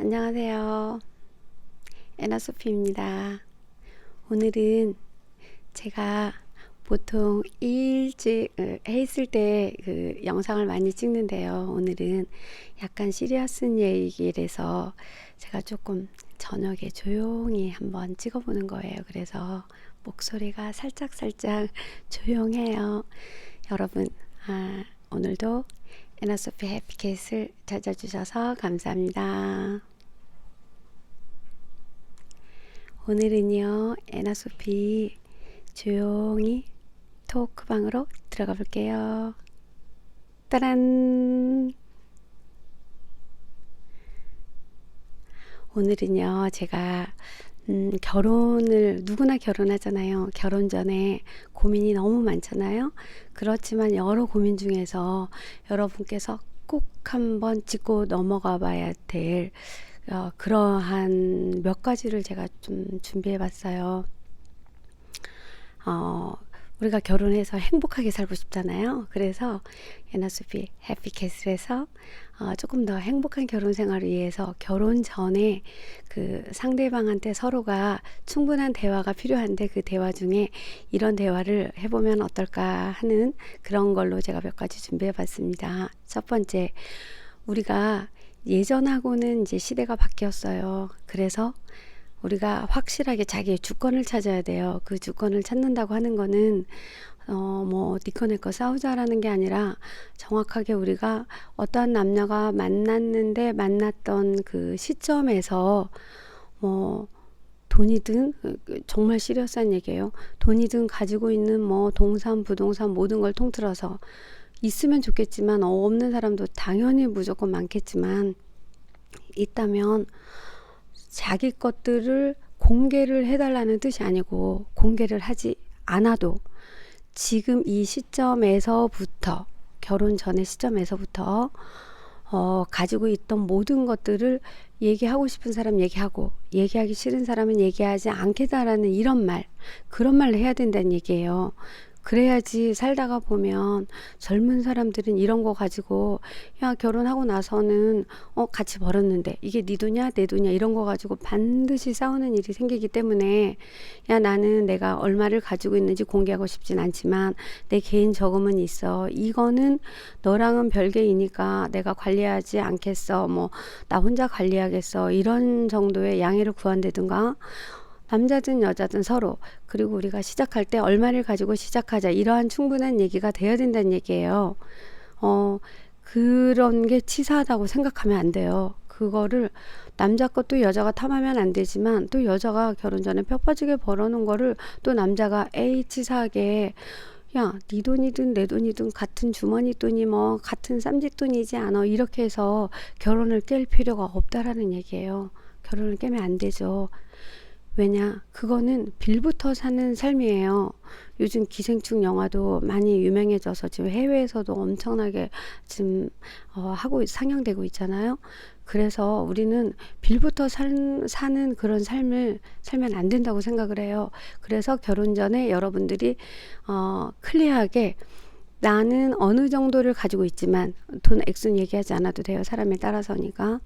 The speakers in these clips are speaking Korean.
안녕하세요. 애나소피입니다. 오늘은 제가 보통 일찍 있을 때 그 영상을 많이 찍는데요. 오늘은 약간 시리어스한 얘기라서 제가 조금 저녁에 조용히 한번 찍어보는 거예요. 그래서 목소리가 살짝 조용해요. 여러분, 오늘도 애나소피 해피캣을 찾아주셔서 감사합니다. 오늘은요, 애나소피 조용히 토크방으로 들어가 볼게요. 따란! 오늘은요, 제가 결혼을 누구나 결혼하잖아요. 결혼 전에 고민이 너무 많잖아요. 그렇지만 여러 고민 중에서 여러분께서 꼭 한번 짚고 넘어가 봐야 될 그러한 몇 가지를 제가 좀 준비해 봤어요. 어, 우리가 결혼해서 행복하게 살고 싶잖아요. 그래서 에너스피 해피캐슬에서 조금 더 행복한 결혼 생활을 위해서 결혼 전에 그 상대방한테 서로가 충분한 대화가 필요한데 그 대화 중에 이런 대화를 해보면 어떨까 하는 그런 걸로 제가 몇 가지 준비해 봤습니다. 첫 번째, 우리가 예전하고는 이제 시대가 바뀌었어요. 그래서 우리가 확실하게 자기의 주권을 찾아야 돼요. 그 주권을 찾는다고 하는 거는 뭐 니꺼 내꺼 싸우자라는 게 아니라 정확하게 우리가 어떠한 남녀가 만났는데 만났던 그 시점에서 뭐 돈이든 정말 시리어스한 얘기예요. 돈이든 가지고 있는 뭐 동산, 부동산 모든 걸 통틀어서 있으면 좋겠지만 없는 사람도 당연히 무조건 많겠지만 있다면 자기 것들을 공개를 해달라는 뜻이 아니고 공개를 하지 않아도 지금 이 시점에서부터 결혼 전의 시점에서부터 가지고 있던 모든 것들을 얘기하고 싶은 사람 얘기하고 얘기하기 싫은 사람은 얘기하지 않겠다라는 이런 말 그런 말을 해야 된다는 얘기예요. 그래야지 살다가 보면 젊은 사람들은 이런 거 가지고 야 결혼하고 나서는 같이 벌었는데 이게 네 돈이야 내 돈이야 이런 거 가지고 반드시 싸우는 일이 생기기 때문에 야 나는 내가 얼마를 가지고 있는지 공개하고 싶진 않지만 내 개인 저금은 있어 이거는 너랑은 별개이니까 내가 관리하지 않겠어 뭐 나 혼자 관리하겠어 이런 정도의 양해를 구한다든가 남자든 여자든 서로 그리고 우리가 시작할 때 얼마를 가지고 시작하자 이러한 충분한 얘기가 돼야 된다는 얘기예요. 그런 게 치사하다고 생각하면 안 돼요. 그거를 남자 것도 여자가 탐하면 안 되지만 또 여자가 결혼 전에 뼈 빠지게 벌어놓은 거를 또 남자가 에이 치사하게 야, 네 돈이든 내 돈이든 같은 주머니 돈이 뭐 같은 쌈짓돈이지 않아 이렇게 해서 결혼을 깰 필요가 없다라는 얘기예요. 결혼을 깨면 안 되죠. 왜냐? 그거는 빌부터 사는 삶이에요. 요즘 기생충 영화도 많이 유명해져서 지금 해외에서도 엄청나게 지금 하고 상영되고 있잖아요. 그래서 우리는 빌부터 사는 그런 삶을 살면 안 된다고 생각을 해요. 그래서 결혼 전에 여러분들이 클리어하게 나는 어느 정도를 가지고 있지만 돈 액수는 얘기하지 않아도 돼요. 사람에 따라서니까.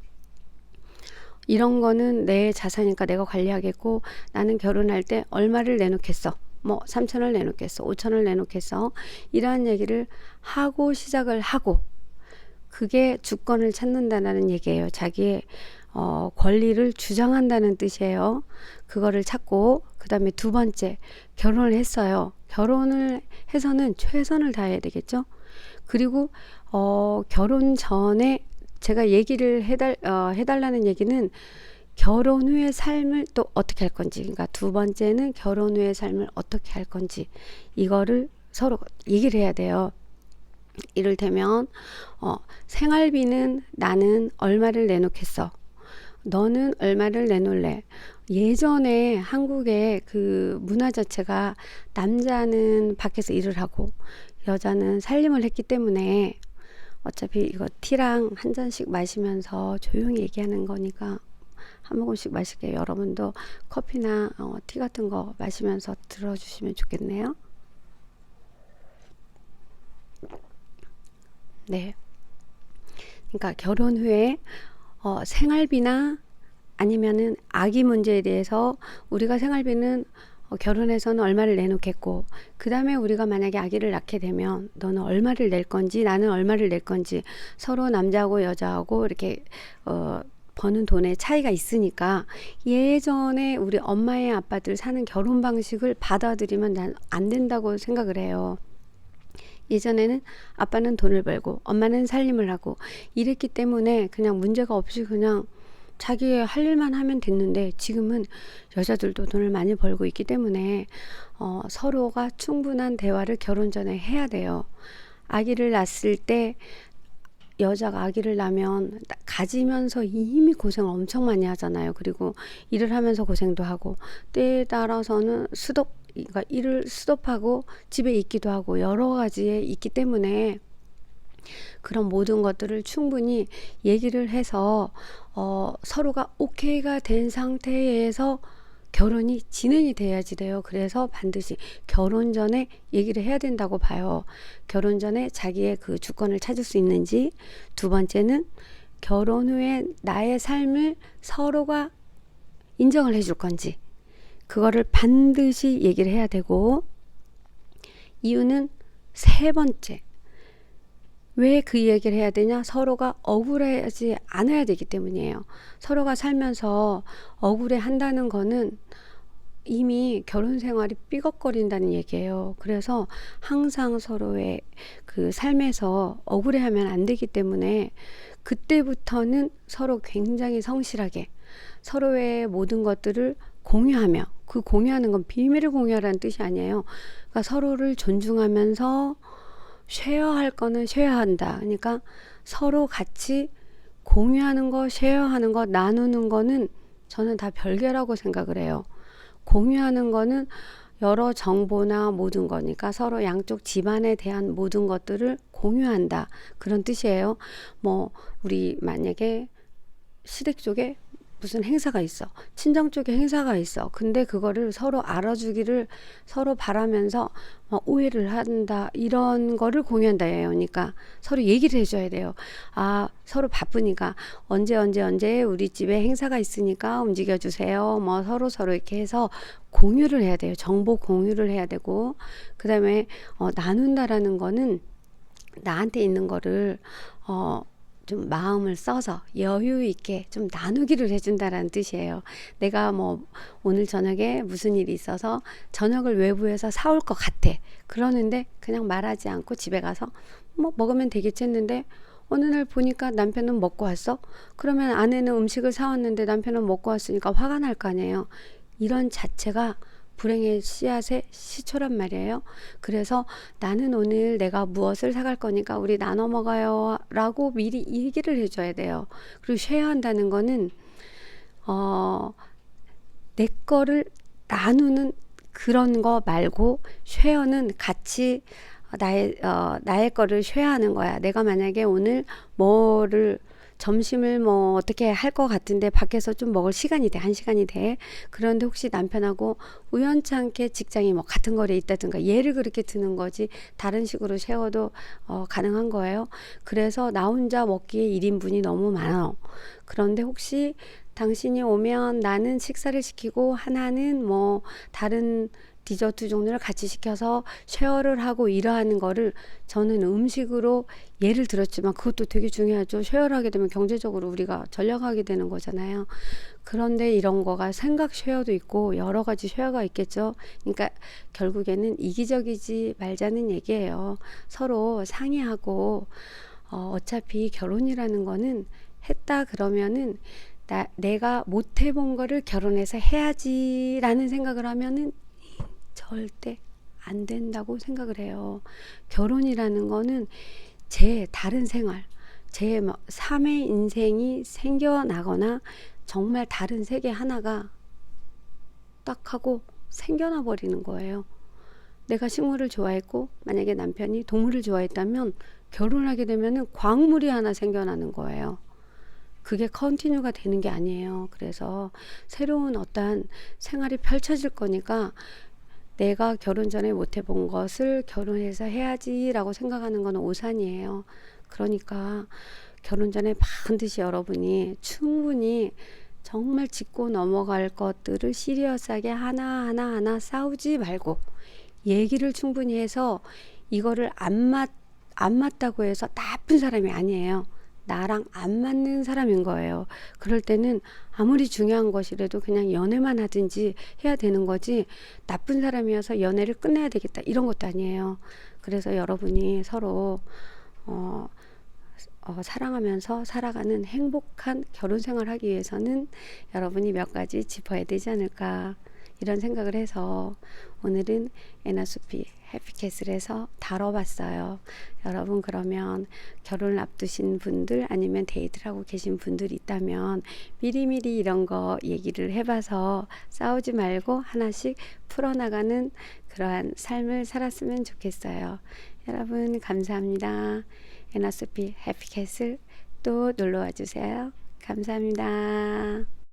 이런 거는 내 자산이니까 내가 관리하겠고 나는 결혼할 때 얼마를 내놓겠어. 뭐 3천을 내놓겠어. 5천을 내놓겠어. 이러한 얘기를 하고 시작을 하고 그게 주권을 찾는다는 얘기예요. 자기의 권리를 주장한다는 뜻이에요. 그거를 찾고 그 다음에 두 번째 결혼을 했어요. 결혼을 해서는 최선을 다해야 되겠죠. 그리고 결혼 전에 제가 얘기를 해달라는 얘기는 결혼 후의 삶을 또 어떻게 할 건지 그러니까 두 번째는 결혼 후의 삶을 어떻게 할 건지 이거를 서로 얘기를 해야 돼요. 이를테면 생활비는 나는 얼마를 내놓겠어. 너는 얼마를 내놓을래? 예전에 한국의 그 문화 자체가 남자는 밖에서 일을 하고 여자는 살림을 했기 때문에 어차피 이거 티랑 한 잔씩 마시면서 조용히 얘기하는 거니까 한 모금씩 마실게요. 여러분도 커피나 티 같은 거 마시면서 들어주시면 좋겠네요. 네. 그러니까 결혼 후에 생활비나 아니면은 아기 문제에 대해서 우리가 생활비는 결혼해서는 얼마를 내놓겠고, 그 다음에 우리가 만약에 아기를 낳게 되면 너는 얼마를 낼 건지 나는 얼마를 낼 건지, 서로 남자하고 여자하고 이렇게 버는 돈의 차이가 있으니까 예전에 우리 엄마의 아빠들 사는 결혼 방식을 받아들이면 난 안 된다고 생각을 해요. 예전에는 아빠는 돈을 벌고 엄마는 살림을 하고 이랬기 때문에 그냥 문제가 없이 그냥 자기 할 일만 하면 됐는데, 지금은 여자들도 돈을 많이 벌고 있기 때문에 서로가 충분한 대화를 결혼 전에 해야 돼요. 아기를 낳았을 때, 여자가 아기를 낳으면 가지면서 이미 고생을 엄청 많이 하잖아요. 그리고 일을 하면서 고생도 하고, 때에 따라서는 그러니까 일을 스톱하고 집에 있기도 하고 여러 가지에 있기 때문에 그런 모든 것들을 충분히 얘기를 해서 서로가 오케이가 된 상태에서 결혼이 진행이 돼야지 돼요. 그래서 반드시 결혼 전에 얘기를 해야 된다고 봐요. 결혼 전에 자기의 그 주권을 찾을 수 있는지, 두 번째는 결혼 후에 나의 삶을 서로가 인정을 해줄 건지, 그거를 반드시 얘기를 해야 되고, 이유는 세 번째, 왜 그 얘기를 해야 되냐? 서로가 억울하지 않아야 되기 때문이에요. 서로가 살면서 억울해 한다는 거는 이미 결혼 생활이 삐걱거린다는 얘기예요. 그래서 항상 서로의 그 삶에서 억울해하면 안 되기 때문에 그때부터는 서로 굉장히 성실하게 서로의 모든 것들을 공유하며, 그 공유하는 건 비밀을 공유하라는 뜻이 아니에요. 그러니까 서로를 존중하면서 쉐어할 거는 쉐어한다. 그러니까 서로 같이 공유하는 거, 쉐어하는 거, 나누는 거는 저는 다 별개라고 생각을 해요. 공유하는 거는 여러 정보나 모든 거니까 서로 양쪽 집안에 대한 모든 것들을 공유한다. 그런 뜻이에요. 뭐 우리 만약에 시댁 쪽에 무슨 행사가 있어. 친정 쪽에 행사가 있어. 근데 그거를 서로 알아주기를 서로 바라면서 오해를 한다. 이런 거를 공유한다예요. 그러니까 서로 얘기를 해줘야 돼요. 아, 서로 바쁘니까 언제 우리 집에 행사가 있으니까 움직여주세요. 뭐 서로 이렇게 해서 공유를 해야 돼요. 정보 공유를 해야 되고, 그 다음에 나눈다라는 거는 나한테 있는 거를 좀 마음을 써서 여유 있게 좀 나누기를 해준다라는 뜻이에요. 내가 뭐 오늘 저녁에 무슨 일이 있어서 저녁을 외부에서 사올 것 같아. 그러는데 그냥 말하지 않고 집에 가서 뭐 먹으면 되겠지 했는데, 어느 날 보니까 남편은 먹고 왔어? 그러면 아내는 음식을 사왔는데 남편은 먹고 왔으니까 화가 날 거 아니에요. 이런 자체가 불행의 씨앗의 시초란 말이에요. 그래서 나는 오늘 내가 무엇을 사갈 거니까 우리 나눠 먹어요 라고 미리 얘기를 해줘야 돼요. 그리고 쉐어한다는 거는 내 거를 나누는 그런 거 말고, 쉐어는 같이 나의 거를 쉐어하는 거야. 내가 만약에 오늘 뭐를 점심을 뭐 어떻게 할 것 같은데 밖에서 좀 먹을 시간이 돼. 1시간이 돼. 그런데 혹시 남편하고 우연찮게 직장이 뭐 같은 거리에 있다든가, 예를 그렇게 드는 거지 다른 식으로 쉐어도 가능한 거예요. 그래서 나 혼자 먹기에 1인분이 너무 많아. 그런데 혹시 당신이 오면 나는 식사를 시키고 하나는 뭐 다른 디저트 종류를 같이 시켜서 쉐어를 하고 이러하는 거를 저는 음식으로 예를 들었지만, 그것도 되게 중요하죠. 쉐어를 하게 되면 경제적으로 우리가 전략하게 되는 거잖아요. 그런데 이런 거가 생각 쉐어도 있고 여러 가지 쉐어가 있겠죠. 그러니까 결국에는 이기적이지 말자는 얘기예요. 서로 상의하고 어차피 결혼이라는 거는 했다 그러면은 내가 못 해본 거를 결혼해서 해야지라는 생각을 하면은 절대 안 된다고 생각을 해요. 결혼이라는 거는 제 다른 생활, 제 삶의 인생이 생겨나거나 정말 다른 세계 하나가 딱 하고 생겨나 버리는 거예요. 내가 식물을 좋아했고 만약에 남편이 동물을 좋아했다면 결혼하게 되면은 광물이 하나 생겨나는 거예요. 그게 컨티뉴가 되는 게 아니에요. 그래서 새로운 어떠한 생활이 펼쳐질 거니까 내가 결혼 전에 못 해본 것을 결혼해서 해야지라고 생각하는 건 오산이에요. 그러니까 결혼 전에 반드시 여러분이 충분히 정말 짚고 넘어갈 것들을 시리어스하게 하나 싸우지 말고 얘기를 충분히 해서 이거를 안 맞다고 해서 나쁜 사람이 아니에요. 나랑 안 맞는 사람인 거예요. 그럴 때는 아무리 중요한 것이라도 그냥 연애만 하든지 해야 되는 거지, 나쁜 사람이어서 연애를 끝내야 되겠다 이런 것도 아니에요. 그래서 여러분이 서로 어, 사랑하면서 살아가는 행복한 결혼 생활 하기 위해서는 여러분이 몇 가지 짚어야 되지 않을까 이런 생각을 해서 오늘은 에나소피 해피캐슬에서 다뤄봤어요. 여러분 그러면 결혼을 앞두신 분들 아니면 데이트를 하고 계신 분들이 있다면 미리미리 이런 거 얘기를 해봐서 싸우지 말고 하나씩 풀어나가는 그러한 삶을 살았으면 좋겠어요. 여러분 감사합니다. 에나소피 해피캐슬 또 놀러와 주세요. 감사합니다.